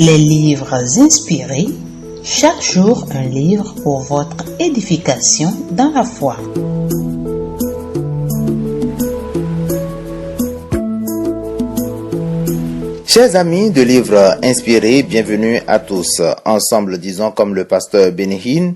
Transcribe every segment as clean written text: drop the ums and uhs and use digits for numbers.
Les livres inspirés, chaque jour un livre pour votre édification dans la foi. Chers amis de livres inspirés, bienvenue à tous. Ensemble, disons comme le pasteur Benny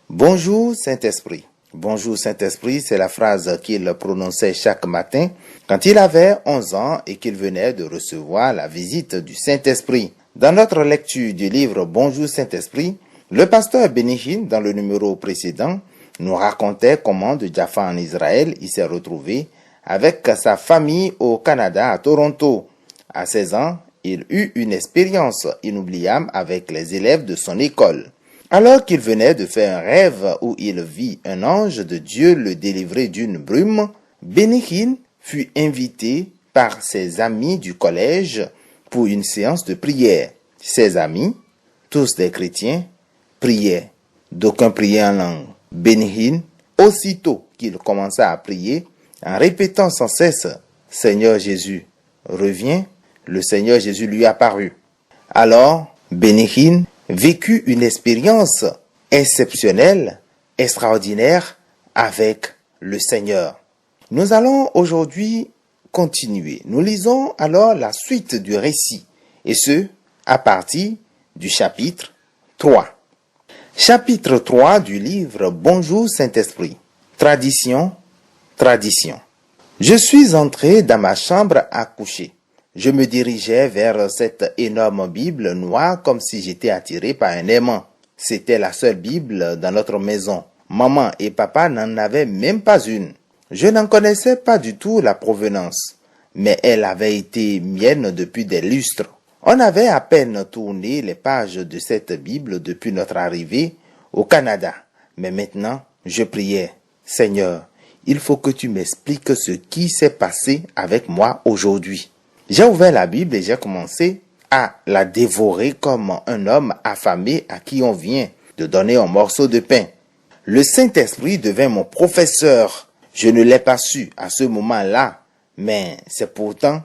bonjour Saint-Esprit. Bonjour Saint-Esprit, c'est la phrase qu'il prononçait chaque matin quand il avait 11 ans et qu'il venait de recevoir la visite du Saint-Esprit. Dans notre lecture du livre Bonjour Saint-Esprit, le pasteur Benny dans le numéro précédent, nous racontait comment de Jaffa en Israël, il s'est retrouvé avec sa famille au Canada, à Toronto. À 16 ans, il eut une expérience inoubliable avec les élèves de son école. Alors qu'il venait de faire un rêve où il vit un ange de Dieu le délivrer d'une brume, Benny fut invité par ses amis du collège pour une séance de prière. Ses amis, tous des chrétiens, priaient. D'aucuns priaient en langue. Benny, aussitôt qu'il commença à prier, en répétant sans cesse « Seigneur Jésus, reviens », le Seigneur Jésus lui apparut. Alors, Benny vécut une expérience exceptionnelle, extraordinaire avec le Seigneur. Nous allons aujourd'hui continuer. Nous lisons alors la suite du récit, et ce, à partir du chapitre 3. Chapitre 3 du livre Bonjour Saint-Esprit. Tradition, tradition. Je suis entré dans ma chambre à coucher. Je me dirigeais vers cette énorme Bible noire comme si j'étais attiré par un aimant. C'était la seule Bible dans notre maison. Maman et papa n'en avaient même pas une. Je n'en connaissais pas du tout la provenance, mais elle avait été mienne depuis des lustres. On avait à peine tourné les pages de cette Bible depuis notre arrivée au Canada. Mais maintenant, je priais, Seigneur, il faut que tu m'expliques ce qui s'est passé avec moi aujourd'hui. J'ai ouvert la Bible et j'ai commencé à la dévorer comme un homme affamé à qui on vient de donner un morceau de pain. Le Saint-Esprit devint mon professeur. Je ne l'ai pas su à ce moment-là, mais c'est pourtant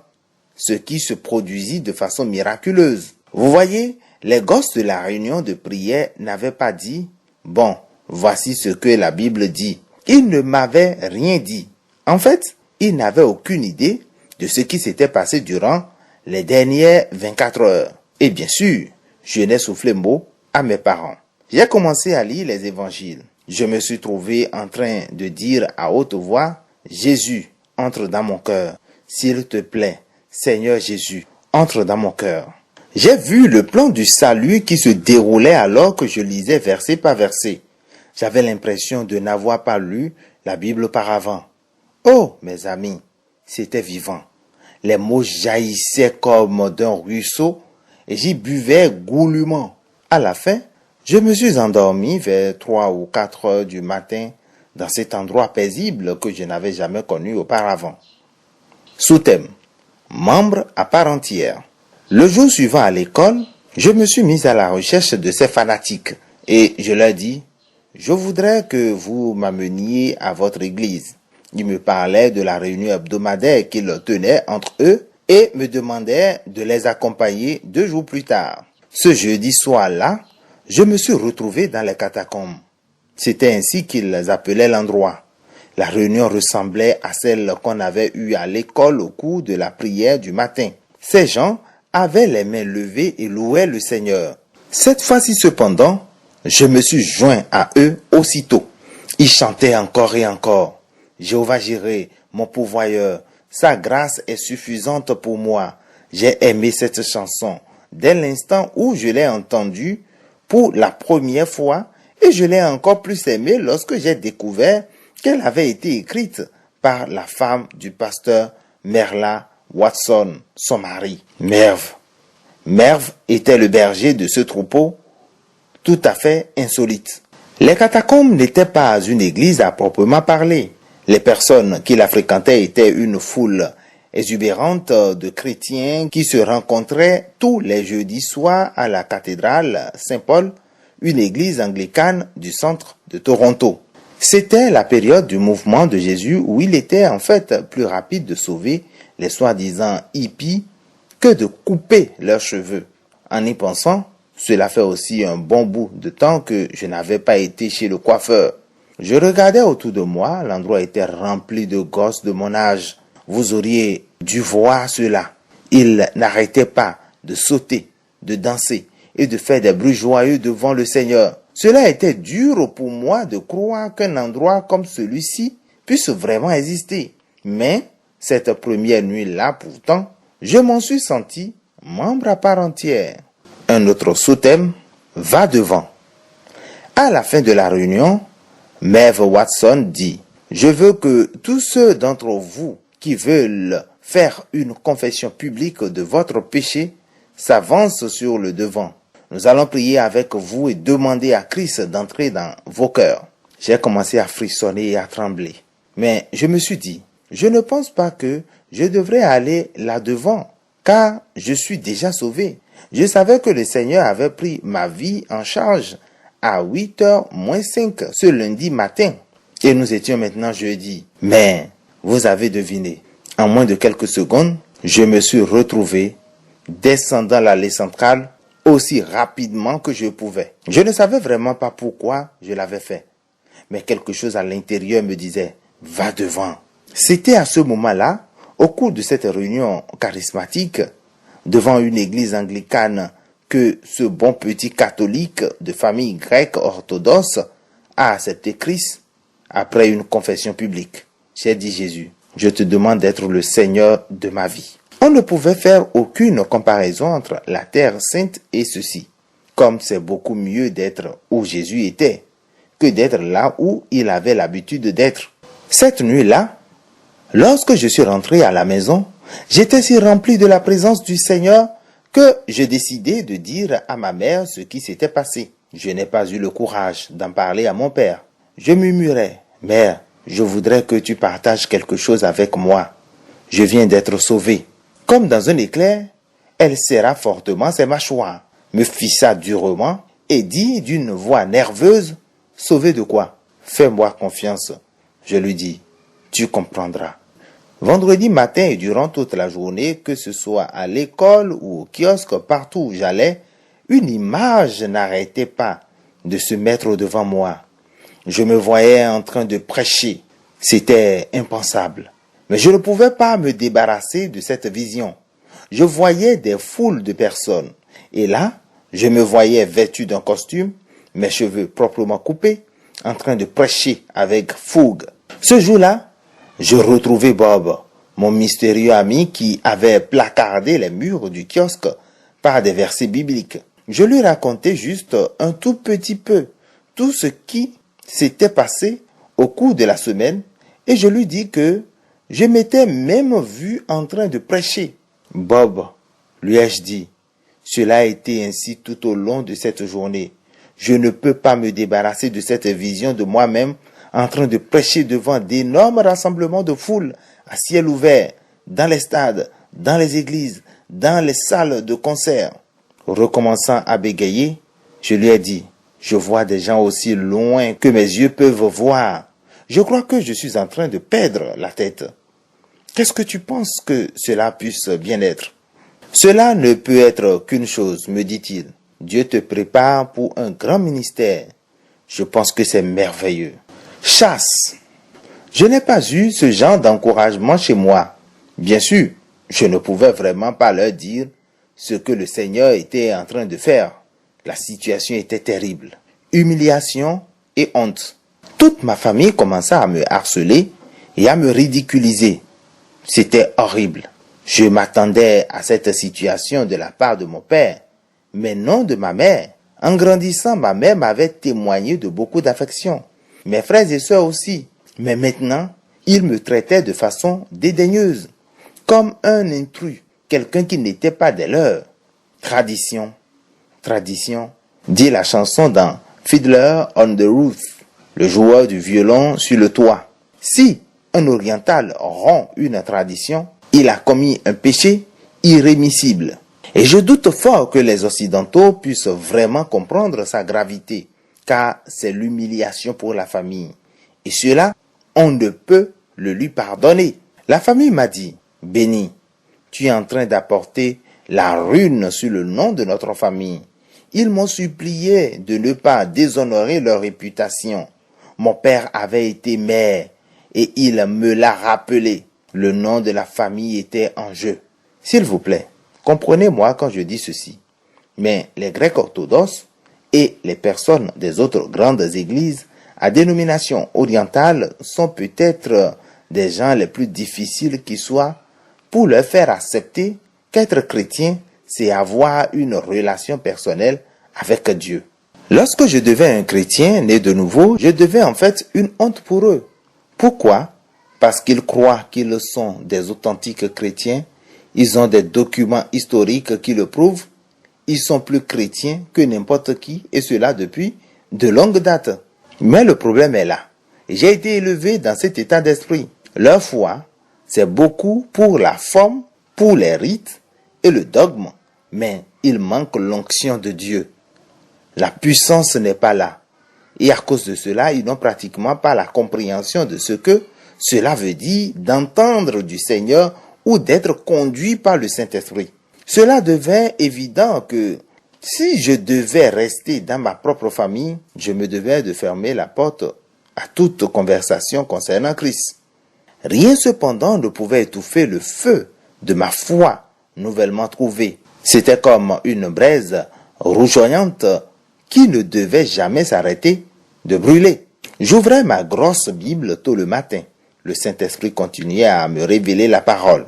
ce qui se produisit de façon miraculeuse. Vous voyez, les gosses de la réunion de prière n'avaient pas dit « Bon, voici ce que la Bible dit ». Ils ne m'avaient rien dit. En fait, ils n'avaient aucune idée de ce qui s'était passé durant les dernières 24 heures. Et bien sûr, je n'ai soufflé mot à mes parents. J'ai commencé à lire les évangiles. Je me suis trouvé en train de dire à haute voix, « Jésus, entre dans mon cœur. S'il te plaît, Seigneur Jésus, entre dans mon cœur. » J'ai vu le plan du salut qui se déroulait alors que je lisais verset par verset. J'avais l'impression de n'avoir pas lu la Bible auparavant. Oh, mes amis, c'était vivant. Les mots jaillissaient comme d'un ruisseau et j'y buvais goulûment. À la fin, je me suis endormi vers 3 ou 4 heures du matin dans cet endroit paisible que je n'avais jamais connu auparavant. Sous-thème, membre à part entière. Le jour suivant à l'école, je me suis mis à la recherche de ces fanatiques et je leur dis, je voudrais que vous m'ameniez à votre église. Ils me parlaient de la réunion hebdomadaire qu'ils tenaient entre eux et me demandaient de les accompagner 2 jours plus tard. Ce jeudi soir-là, je me suis retrouvé dans les catacombes. C'était ainsi qu'ils appelaient l'endroit. La réunion ressemblait à celle qu'on avait eue à l'école au cours de la prière du matin. Ces gens avaient les mains levées et louaient le Seigneur. Cette fois-ci cependant, je me suis joint à eux aussitôt. Ils chantaient encore et encore. Jéhovah Jireh, mon pourvoyeur, sa grâce est suffisante pour moi. J'ai aimé cette chanson dès l'instant où je l'ai entendue pour la première fois et je l'ai encore plus aimée lorsque j'ai découvert qu'elle avait été écrite par la femme du pasteur Merla Watson, son mari. Merv était le berger de ce troupeau tout à fait insolite. Les catacombes n'étaient pas une église à proprement parler. Les personnes qui la fréquentaient étaient une foule exubérante de chrétiens qui se rencontraient tous les jeudis soirs à la cathédrale Saint-Paul, une église anglicane du centre de Toronto. C'était la période du mouvement de Jésus où il était en fait plus rapide de sauver les soi-disant hippies que de couper leurs cheveux. En y pensant, cela fait aussi un bon bout de temps que je n'avais pas été chez le coiffeur. Je regardais autour de moi, l'endroit était rempli de gosses de mon âge. Vous auriez dû voir cela. Ils n'arrêtaient pas de sauter, de danser et de faire des bruits joyeux devant le Seigneur. Cela était dur pour moi de croire qu'un endroit comme celui-ci puisse vraiment exister. Mais cette première nuit-là, pourtant, je m'en suis senti membre à part entière. Un autre sous-thème, va devant. À la fin de la réunion, Maeve Watson dit, « Je veux que tous ceux d'entre vous qui veulent faire une confession publique de votre péché s'avancent sur le devant. Nous allons prier avec vous et demander à Christ d'entrer dans vos cœurs. » J'ai commencé à frissonner et à trembler. Mais je me suis dit, je ne pense pas que je devrais aller là-devant, car je suis déjà sauvé. Je savais que le Seigneur avait pris ma vie en charge à 8h moins 5 ce lundi matin. Et nous étions maintenant jeudi. Mais vous avez deviné, en moins de quelques secondes, je me suis retrouvé descendant l'allée centrale aussi rapidement que je pouvais. Je ne savais vraiment pas pourquoi je l'avais fait. Mais quelque chose à l'intérieur me disait, va devant. C'était à ce moment-là, au cours de cette réunion charismatique, devant une église anglicane, que ce bon petit catholique de famille grecque orthodoxe a accepté Christ après une confession publique. J'ai dit Jésus, je te demande d'être le Seigneur de ma vie. On ne pouvait faire aucune comparaison entre la terre sainte et ceci, comme c'est beaucoup mieux d'être où Jésus était que d'être là où il avait l'habitude d'être. Cette nuit-là, lorsque je suis rentré à la maison, j'étais si rempli de la présence du Seigneur que je décidai de dire à ma mère ce qui s'était passé. Je n'ai pas eu le courage d'en parler à mon père. Je murmurais, « Mère, je voudrais que tu partages quelque chose avec moi. Je viens d'être sauvé. » Comme dans un éclair, elle serra fortement ses mâchoires, me fissa durement et dit d'une voix nerveuse, « Sauvé de quoi? Fais-moi confiance. » Je lui dis, « Tu comprendras. » Vendredi matin et durant toute la journée, que ce soit à l'école ou au kiosque, partout où j'allais, une image n'arrêtait pas de se mettre devant moi. Je me voyais en train de prêcher. C'était impensable. Mais je ne pouvais pas me débarrasser de cette vision. Je voyais des foules de personnes. Et là, je me voyais vêtu d'un costume, mes cheveux proprement coupés, en train de prêcher avec fougue. Ce jour-là, je retrouvai Bob, mon mystérieux ami qui avait placardé les murs du kiosque par des versets bibliques. Je lui racontais juste un tout petit peu tout ce qui s'était passé au cours de la semaine et je lui dis que je m'étais même vu en train de prêcher. Bob, lui ai-je dit, cela a été ainsi tout au long de cette journée. Je ne peux pas me débarrasser de cette vision de moi-même en train de prêcher devant d'énormes rassemblements de foules à ciel ouvert, dans les stades, dans les églises, dans les salles de concert. Recommençant à bégayer, je lui ai dit, je vois des gens aussi loin que mes yeux peuvent voir. Je crois que je suis en train de perdre la tête. Qu'est-ce que tu penses que cela puisse bien être? Cela ne peut être qu'une chose, me dit-il. Dieu te prépare pour un grand ministère. Je pense que c'est merveilleux. Chasse. Je n'ai pas eu ce genre d'encouragement chez moi. Bien sûr, je ne pouvais vraiment pas leur dire ce que le Seigneur était en train de faire. La situation était terrible. Humiliation et honte. Toute ma famille commença à me harceler et à me ridiculiser. C'était horrible. Je m'attendais à cette situation de la part de mon père, mais non de ma mère. En grandissant, ma mère m'avait témoigné de beaucoup d'affection. Mes frères et sœurs aussi. Mais maintenant, ils me traitaient de façon dédaigneuse, comme un intrus, quelqu'un qui n'était pas des leurs. Tradition, tradition, dit la chanson dans Fiddler on the Roof, le joueur du violon sur le toit. Si un oriental rompt une tradition, il a commis un péché irrémissible. Et je doute fort que les Occidentaux puissent vraiment comprendre sa gravité, car c'est l'humiliation pour la famille. Et cela, on ne peut le lui pardonner. La famille m'a dit, Béni, tu es en train d'apporter la ruine sur le nom de notre famille. Ils m'ont supplié de ne pas déshonorer leur réputation. Mon père avait été maire et il me l'a rappelé. Le nom de la famille était en jeu. S'il vous plaît, comprenez-moi quand je dis ceci. Mais les Grecs orthodoxes et les personnes des autres grandes églises à dénomination orientale sont peut-être des gens les plus difficiles qui soient pour leur faire accepter qu'être chrétien, c'est avoir une relation personnelle avec Dieu. Lorsque je deviens un chrétien né de nouveau, je deviens en fait une honte pour eux. Pourquoi? Parce qu'ils croient qu'ils sont des authentiques chrétiens, ils ont des documents historiques qui le prouvent, ils sont plus chrétiens que n'importe qui, et cela depuis de longues dates. Mais le problème est là. J'ai été élevé dans cet état d'esprit. Leur foi, c'est beaucoup pour la forme, pour les rites et le dogme, mais il manque l'onction de Dieu. La puissance n'est pas là. Et à cause de cela, ils n'ont pratiquement pas la compréhension de ce que cela veut dire d'entendre du Seigneur ou d'être conduit par le Saint-Esprit. Cela devint évident que si je devais rester dans ma propre famille, je me devais de fermer la porte à toute conversation concernant Christ. Rien cependant ne pouvait étouffer le feu de ma foi nouvellement trouvée. C'était comme une braise rougeoyante qui ne devait jamais s'arrêter de brûler. J'ouvrais ma grosse Bible tôt le matin. Le Saint-Esprit continuait à me révéler la parole.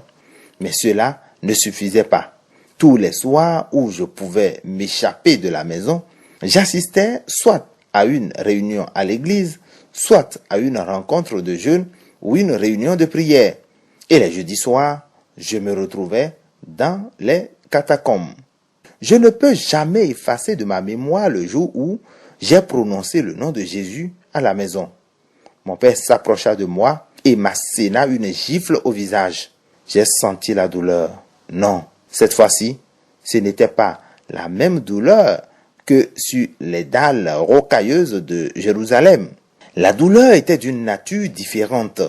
Mais cela ne suffisait pas. Tous les soirs où je pouvais m'échapper de la maison, j'assistais soit à une réunion à l'église, soit à une rencontre de jeunes ou une réunion de prière. Et les jeudis soirs, je me retrouvais dans les catacombes. Je ne peux jamais effacer de ma mémoire le jour où j'ai prononcé le nom de Jésus à la maison. Mon père s'approcha de moi et m'asséna une gifle au visage. J'ai senti la douleur. Non, cette fois-ci, ce n'était pas la même douleur que sur les dalles rocailleuses de Jérusalem. La douleur était d'une nature différente,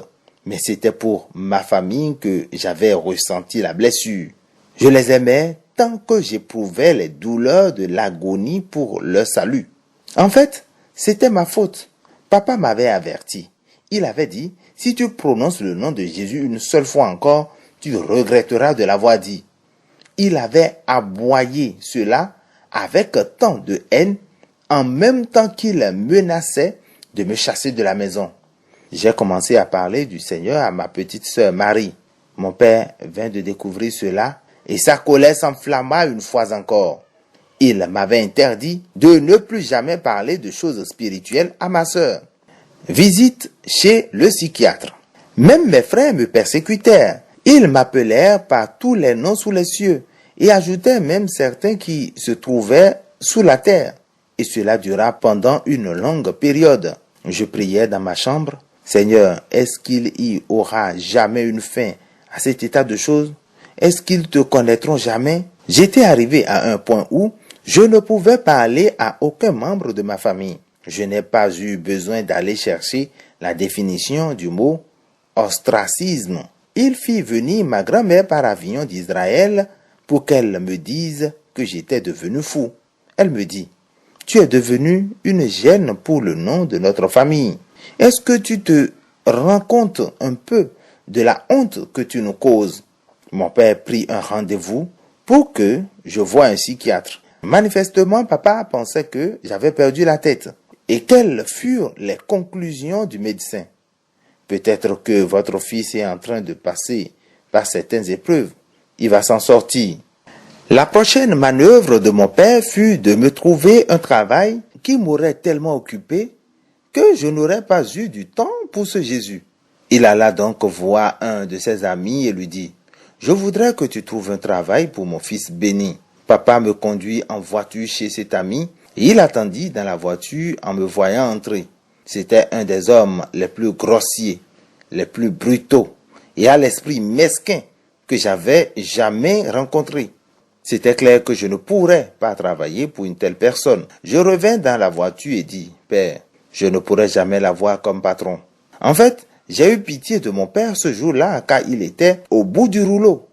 mais c'était pour ma famille que j'avais ressenti la blessure. Je les aimais tant que j'éprouvais les douleurs de l'agonie pour leur salut. En fait, c'était ma faute. Papa m'avait averti. Il avait dit, si tu prononces le nom de Jésus une seule fois encore, tu regretteras de l'avoir dit. Il avait aboyé cela avec tant de haine, en même temps qu'il menaçait de me chasser de la maison. J'ai commencé à parler du Seigneur à ma petite sœur Marie. Mon père vint de découvrir cela et sa colère s'enflamma une fois encore. Il m'avait interdit de ne plus jamais parler de choses spirituelles à ma sœur. Visite chez le psychiatre. Même mes frères me persécutèrent. Ils m'appelèrent par tous les noms sous les cieux et ajoutaient même certains qui se trouvaient sous la terre. Et cela dura pendant une longue période. Je priais dans ma chambre. Seigneur, est-ce qu'il y aura jamais une fin à cet état de choses? Est-ce qu'ils te connaîtront jamais? J'étais arrivé à un point où je ne pouvais parler à aucun membre de ma famille. Je n'ai pas eu besoin d'aller chercher la définition du mot ostracisme. Il fit venir ma grand-mère par avion d'Israël pour qu'elle me dise que j'étais devenu fou. Elle me dit, « Tu es devenu une gêne pour le nom de notre famille. Est-ce que tu te rends compte un peu de la honte que tu nous causes? » Mon père prit un rendez-vous pour que je voie un psychiatre. Manifestement, papa pensait que j'avais perdu la tête. Et quelles furent les conclusions du médecin? Peut-être que votre fils est en train de passer par certaines épreuves. Il va s'en sortir. La prochaine manœuvre de mon père fut de me trouver un travail qui m'aurait tellement occupé que je n'aurais pas eu du temps pour ce Jésus. Il alla donc voir un de ses amis et lui dit, « Je voudrais que tu trouves un travail pour mon fils béni. » Papa me conduit en voiture chez cet ami et il attendit dans la voiture en me voyant entrer. C'était un des hommes les plus grossiers, les plus brutaux et à l'esprit mesquin que j'avais jamais rencontré. C'était clair que je ne pourrais pas travailler pour une telle personne. Je revins dans la voiture et dis, « Père, je ne pourrai jamais l'avoir comme patron. » En fait, j'ai eu pitié de mon père ce jour-là car il était au bout du rouleau.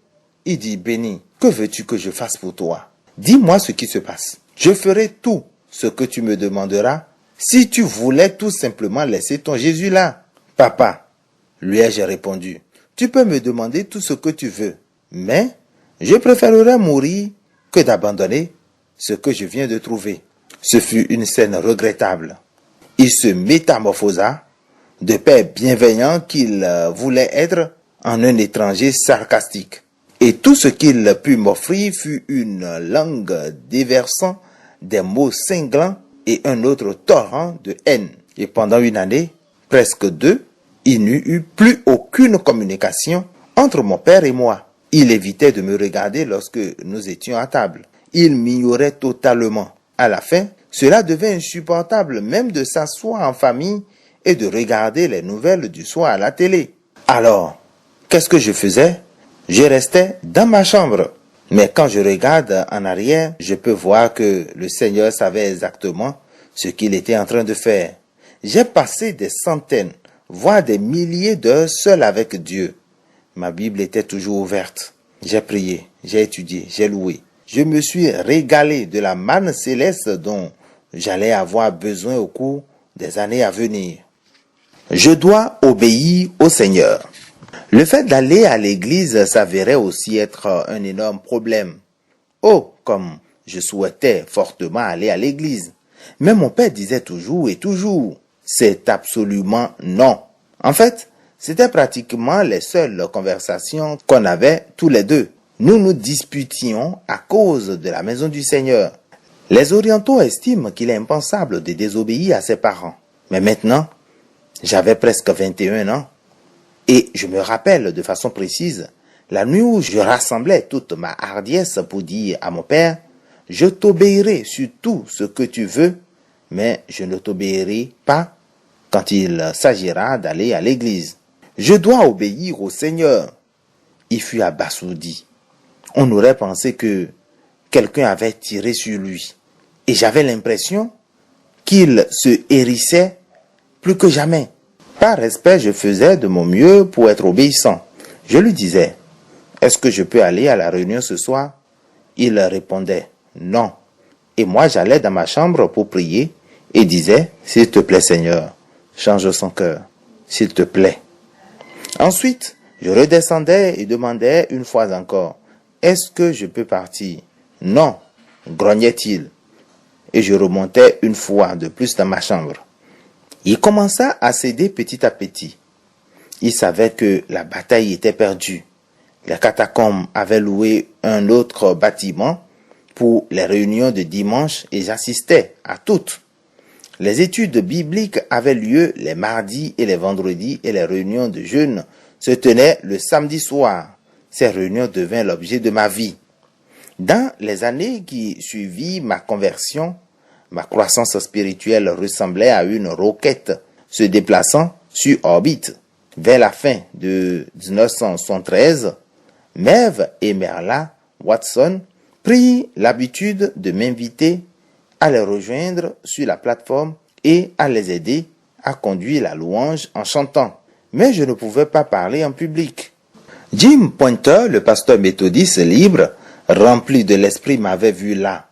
Il dit, « Béni, Que veux-tu que je fasse pour toi? Dis-moi ce qui se passe. Je ferai tout ce que tu me demanderas si tu voulais tout simplement laisser ton Jésus là. Papa, lui ai-je répondu, tu peux me demander tout ce que tu veux, mais je préférerais mourir que d'abandonner ce que je viens de trouver. Ce fut une scène regrettable. Il se métamorphosa de père bienveillant qu'il voulait être en un étranger sarcastique. Et tout ce qu'il put m'offrir fut une langue déversant des mots cinglants et un autre torrent de haine. Et pendant une année, presque deux, il n'y eut plus aucune communication entre mon père et moi. Il évitait de me regarder lorsque nous étions à table. Il m'ignorait totalement. À la fin, cela devint insupportable même de s'asseoir en famille et de regarder les nouvelles du soir à la télé. Alors, qu'est-ce que je faisais? Je restais dans ma chambre. Mais quand je regarde en arrière, je peux voir que le Seigneur savait exactement ce qu'il était en train de faire. J'ai passé des centaines, voire des milliers d'heures seul avec Dieu. Ma Bible était toujours ouverte. J'ai prié, j'ai étudié, j'ai loué. Je me suis régalé de la manne céleste dont j'allais avoir besoin au cours des années à venir. Je dois obéir au Seigneur. Le fait d'aller à l'église s'avérait aussi être un énorme problème. Oh, comme je souhaitais fortement aller à l'église. Mais mon père disait toujours et toujours, c'est absolument non. En fait, c'était pratiquement les seules conversations qu'on avait tous les deux. Nous nous disputions à cause de la maison du Seigneur. Les orientaux estiment qu'il est impensable de désobéir à ses parents. Mais maintenant, j'avais presque 21 ans. Et je me rappelle de façon précise, la nuit où je rassemblais toute ma hardiesse pour dire à mon père, « Je t'obéirai sur tout ce que tu veux, mais je ne t'obéirai pas quand il s'agira d'aller à l'église. Je dois obéir au Seigneur. » Il fut abasourdi. On aurait pensé que quelqu'un avait tiré sur lui. Et j'avais l'impression qu'il se hérissait plus que jamais. Par respect, je faisais de mon mieux pour être obéissant. Je lui disais, « Est-ce que je peux aller à la réunion ce soir ?» Il répondait, « Non. » Et moi, j'allais dans ma chambre pour prier et disais, « S'il te plaît, Seigneur, change son cœur, s'il te plaît. » Ensuite, je redescendais et demandais une fois encore, « Est-ce que je peux partir ?»« Non, » grognait-il. Et je remontais une fois de plus dans ma chambre. Il commença à céder petit à petit. Il savait que la bataille était perdue. Les catacombes avaient loué un autre bâtiment pour les réunions de dimanche et j'assistais à toutes. Les études bibliques avaient lieu les mardis et les vendredis et les réunions de jeûne se tenaient le samedi soir. Ces réunions devinrent l'objet de ma vie. Dans les années qui suivirent ma conversion, ma croissance spirituelle ressemblait à une roquette se déplaçant sur orbite. Vers la fin de 1973, Merv et Merla Watson prirent l'habitude de m'inviter à les rejoindre sur la plateforme et à les aider à conduire la louange en chantant. Mais je ne pouvais pas parler en public. Jim Pointer, le pasteur méthodiste libre, rempli de l'esprit, m'avait vu là.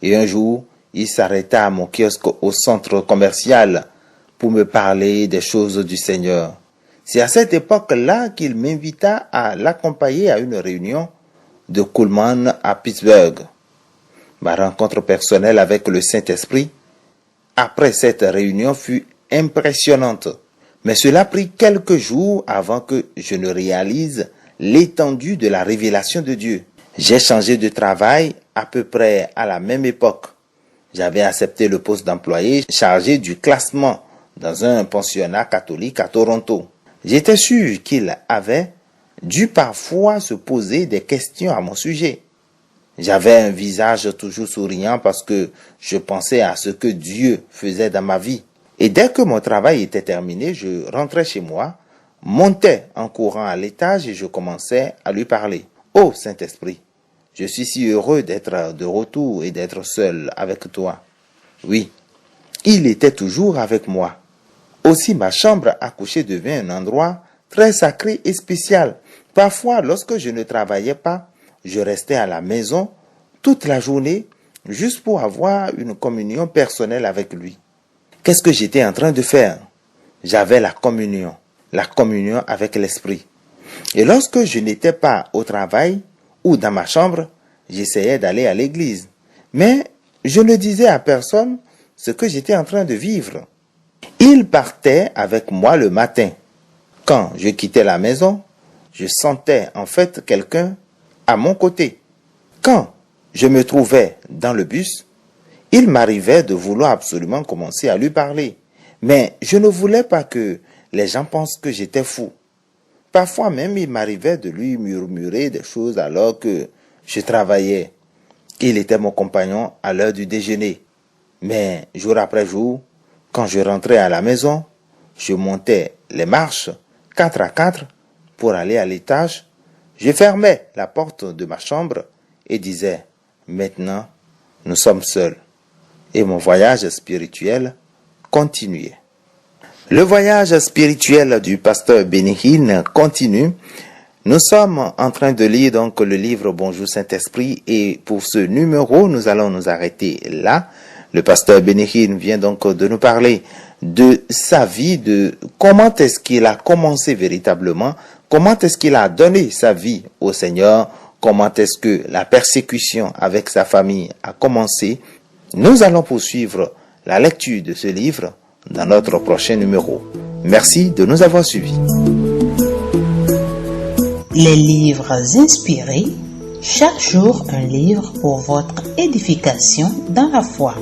Et un jour, il s'arrêta à mon kiosque au centre commercial pour me parler des choses du Seigneur. C'est à cette époque-là qu'il m'invita à l'accompagner à une réunion de Kuhlman à Pittsburgh. Ma rencontre personnelle avec le Saint-Esprit après cette réunion fut impressionnante. Mais cela prit quelques jours avant que je ne réalise l'étendue de la révélation de Dieu. J'ai changé de travail à peu près à la même époque. J'avais accepté le poste d'employé chargé du classement dans un pensionnat catholique à Toronto. J'étais sûr qu'il avait dû parfois se poser des questions à mon sujet. J'avais un visage toujours souriant parce que je pensais à ce que Dieu faisait dans ma vie. Et dès que mon travail était terminé, je rentrais chez moi, montais en courant à l'étage et je commençais à lui parler. « Oh Saint-Esprit, je suis si heureux d'être de retour et d'être seul avec toi. » Oui, il était toujours avec moi. Aussi ma chambre à coucher devint un endroit très sacré et spécial. Parfois, lorsque je ne travaillais pas, je restais à la maison toute la journée juste pour avoir une communion personnelle avec lui. Qu'est-ce que j'étais en train de faire? J'avais la communion avec l'Esprit. Et lorsque je n'étais pas au travail ou dans ma chambre, j'essayais d'aller à l'église. Mais je ne disais à personne ce que j'étais en train de vivre. Il partait avec moi le matin. Quand je quittais la maison, je sentais en fait quelqu'un à mon côté. Quand je me trouvais dans le bus, il m'arrivait de vouloir absolument commencer à lui parler. Mais je ne voulais pas que les gens pensent que j'étais fou. Parfois même, il m'arrivait de lui murmurer des choses alors que je travaillais. Il était mon compagnon à l'heure du déjeuner. Mais jour après jour, quand je rentrais à la maison, je montais les marches 4 à 4 pour aller à l'étage. Je fermais la porte de ma chambre et disais, maintenant, nous sommes seuls. Et mon voyage spirituel continuait. Le voyage spirituel du pasteur Benny Hinn continue. Nous sommes en train de lire donc le livre Bonjour Saint-Esprit et pour ce numéro, nous allons nous arrêter là. Le pasteur Benny Hinn vient donc de nous parler de sa vie, de comment est-ce qu'il a commencé véritablement, comment est-ce qu'il a donné sa vie au Seigneur, comment est-ce que la persécution avec sa famille a commencé. Nous allons poursuivre la lecture de ce livre dans notre prochain numéro. Merci de nous avoir suivis. Les livres inspirés, chaque jour un livre pour votre édification dans la foi.